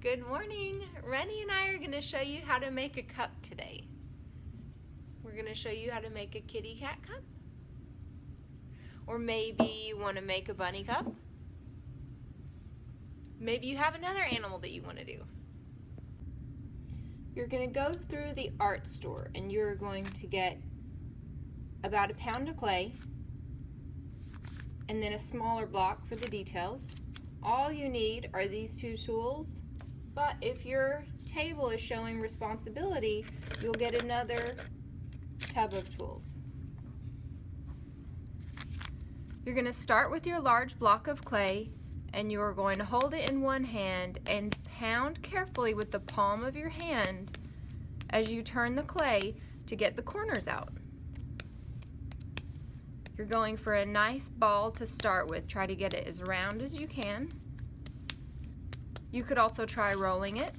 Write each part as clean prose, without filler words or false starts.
Good morning. Rennie and I are going to show you how to make a cup today. We're going to show you how to make a kitty cat cup. Or maybe you want to make a bunny cup. Maybe you have another animal that you want to do. You're going to go through the art store and you're going to get about a pound of clay and then a smaller block for the details. All you need are these two tools, but if your table is showing responsibility, you'll get another tub of tools. You're going to start with your large block of clay and you're going to hold it in one hand and pound carefully with the palm of your hand as you turn the clay to get the corners out. You're going for a nice ball to start with. Try to get it as round as you can. You could also try rolling it.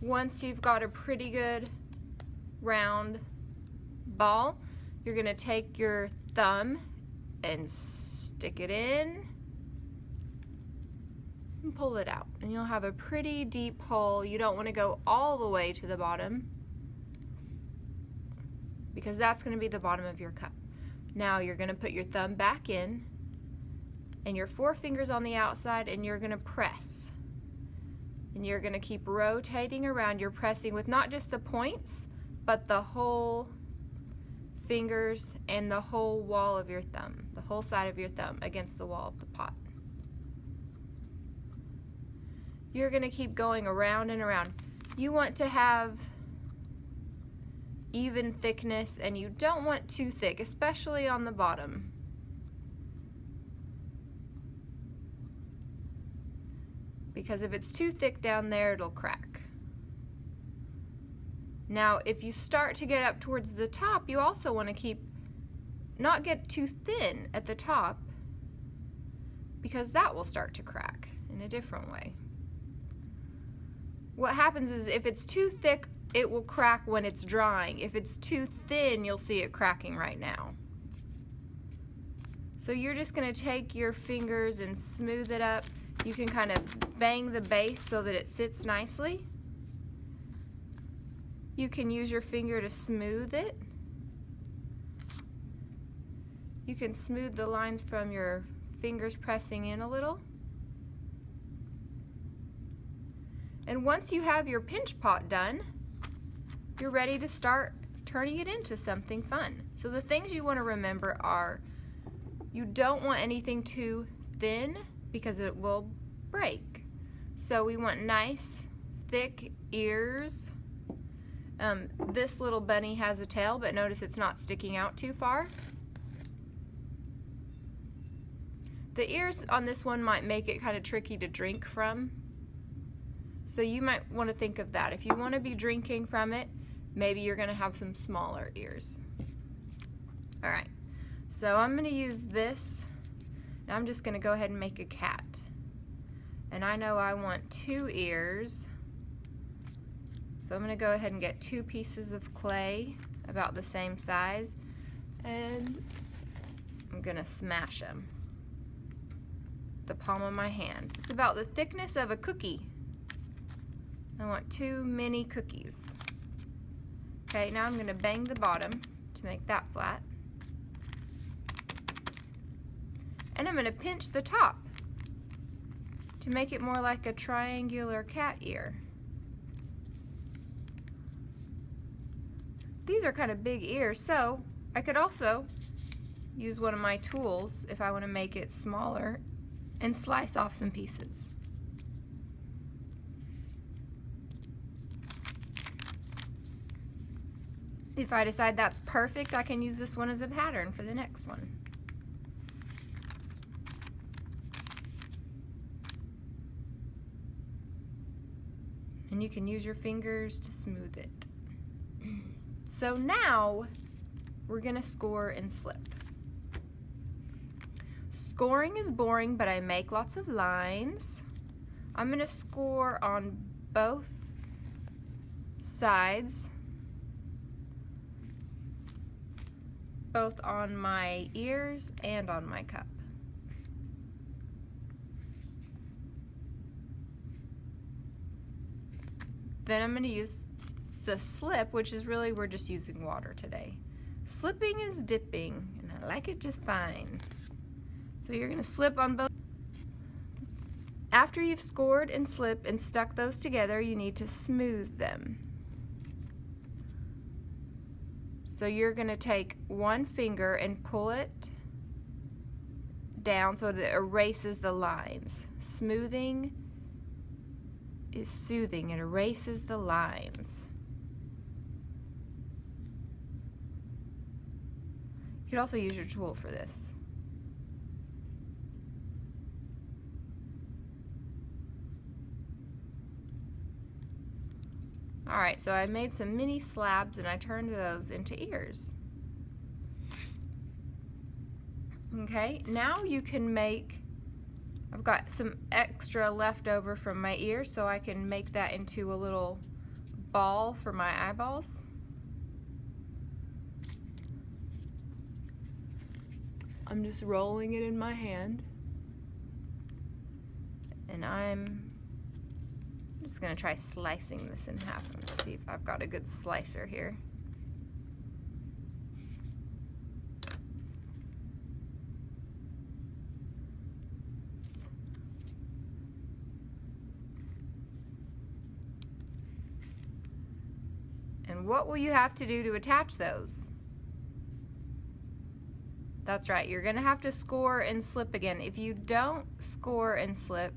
Once you've got a pretty good round ball, you're going to take your thumb and stick it in and pull it out. And you'll have a pretty deep hole. You don't want to go all the way to the bottom, because that's going to be the bottom of your cup. Now you're going to put your thumb back in and your four fingers on the outside, and you're going to press. And you're going to keep rotating around. You're pressing with not just the points, but the whole fingers and the whole wall of your thumb, the whole side of your thumb against the wall of the pot. You're going to keep going around and around. You want to have even thickness, and you don't want too thick, especially on the bottom. Because if it's too thick down there, it'll crack. Now, if you start to get up towards the top, you also want to not get too thin at the top, because that will start to crack in a different way. What happens is if it's too thick, it will crack when it's drying. If it's too thin, you'll see it cracking right now. So you're just going to take your fingers and smooth it up. You can kind of bang the base so that it sits nicely. You can use your finger to smooth it. You can smooth the lines from your fingers pressing in a little. And once you have your pinch pot done, you're ready to start turning it into something fun. So the things you want to remember are, you don't want anything too thin because it will break. So we want nice, thick ears. This little bunny has a tail, but notice it's not sticking out too far. The ears on this one might make it kind of tricky to drink from. So you might want to think of that. If you want to be drinking from it, maybe you're going to have some smaller ears. All right, so I'm going to use this. Now I'm just going to go ahead and make a cat. And I know I want 2 ears. So I'm going to go ahead and get 2 pieces of clay about the same size. And I'm going to smash them. The palm of my hand. It's about the thickness of a cookie. I want 2 mini cookies. Okay, now I'm going to bang the bottom to make that flat. And I'm going to pinch the top to make it more like a triangular cat ear. These are kind of big ears, so I could also use one of my tools if I want to make it smaller and slice off some pieces. If I decide that's perfect, I can use this one as a pattern for the next one. And you can use your fingers to smooth it. So now we're gonna score and slip. Scoring is boring, but I make lots of lines. I'm gonna score on both sides, both on my ears and on my cup. Then I'm going to use the slip, which is really, we're just using water today. Slipping is dipping, and I like it just fine. So you're going to slip on both. After you've scored and slipped and stuck those together, you need to smooth them. So you're going to take one finger and pull it down so that it erases the lines. Smoothing is soothing. It erases the lines. You could also use your tool for this. Alright, so I made some mini slabs and I turned those into ears. Okay, now you can make, I've got some extra left over from my ear, so I can make that into a little ball for my eyeballs. I'm just rolling it in my hand. And I'm just going to try slicing this in half and see if I've got a good slicer here. And what will you have to do to attach those? That's right, you're going to have to score and slip again. If you don't score and slip,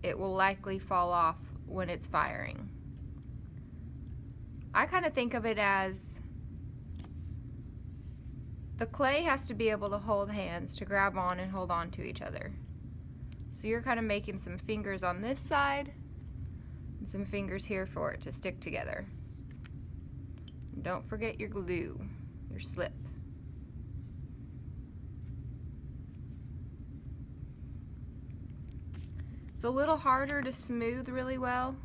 it will likely fall off when it's firing. I kind of think of it as the clay has to be able to hold hands to grab on and hold on to each other. So you're kind of making some fingers on this side and some fingers here for it to stick together. And don't forget your glue, your slip. It's a little harder to smooth really well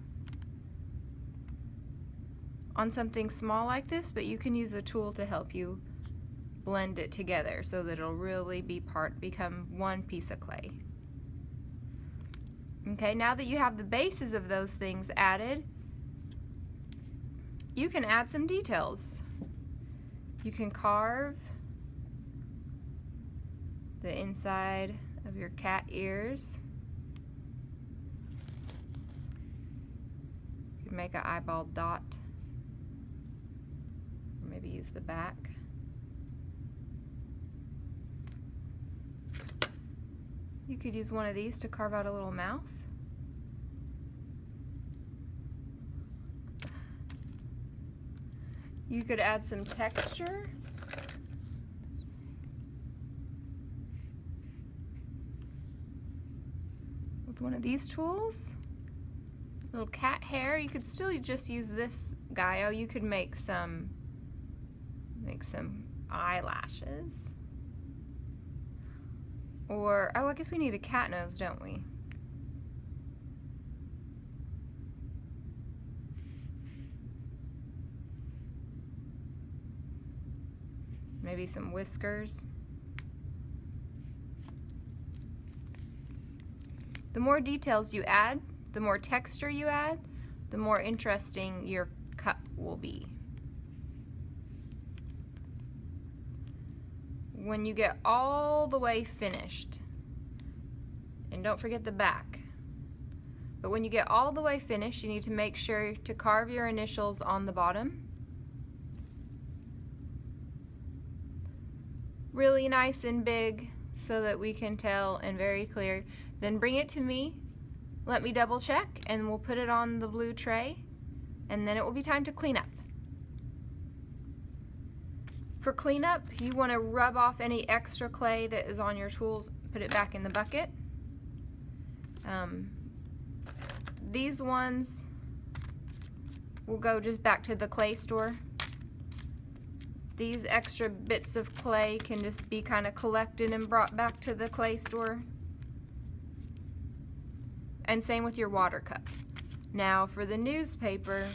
on something small like this, but you can use a tool to help you blend it together so that it'll really become one piece of clay. Okay, now that you have the bases of those things added, you can add some details. You can carve the inside of your cat ears. You can make an eyeball dot, or maybe use the back. You could use one of these to carve out a little mouth. You could add some texture. With one of these tools. Little cat hair. You could still just use this guy. Oh, you could make some eyelashes. Or, oh, I guess we need a cat nose, don't we? Maybe some whiskers. The more details you add, the more texture you add, the more interesting your cut will be. When you get all the way finished, and don't forget the back, but when you get all the way finished, you need to make sure to carve your initials on the bottom. Really nice and big so that we can tell and very clear. Then bring it to me, let me double check, and we'll put it on the blue tray, and then it will be time to clean up. For cleanup, you want to rub off any extra clay that is on your tools, put it back in the bucket. These ones will go just back to the clay store. These extra bits of clay can just be kind of collected and brought back to the clay store. And same with your water cup. Now for the newspaper,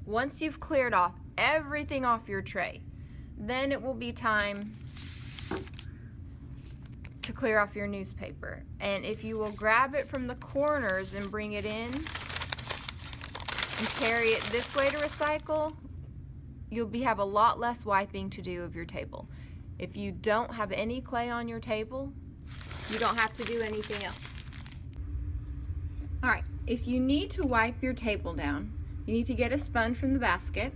once you've cleared off everything off your tray, then it will be time to clear off your newspaper. And if you will grab it from the corners and bring it in, and carry it this way to recycle, you'll have a lot less wiping to do of your table. If you don't have any clay on your table, you don't have to do anything else. All right, if you need to wipe your table down, you need to get a sponge from the basket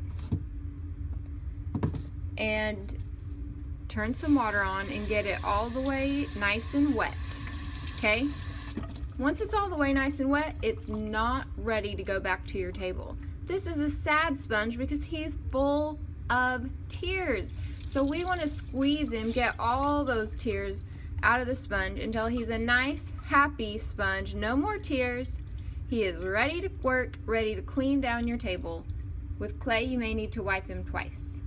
and turn some water on and get it all the way nice and wet, okay? Once it's all the way nice and wet, it's not ready to go back to your table. This is a sad sponge because he's full of tears. So we want to squeeze him, get all those tears out of the sponge until he's a nice, happy sponge. No more tears. He is ready to work, ready to clean down your table. With clay, you may need to wipe him twice.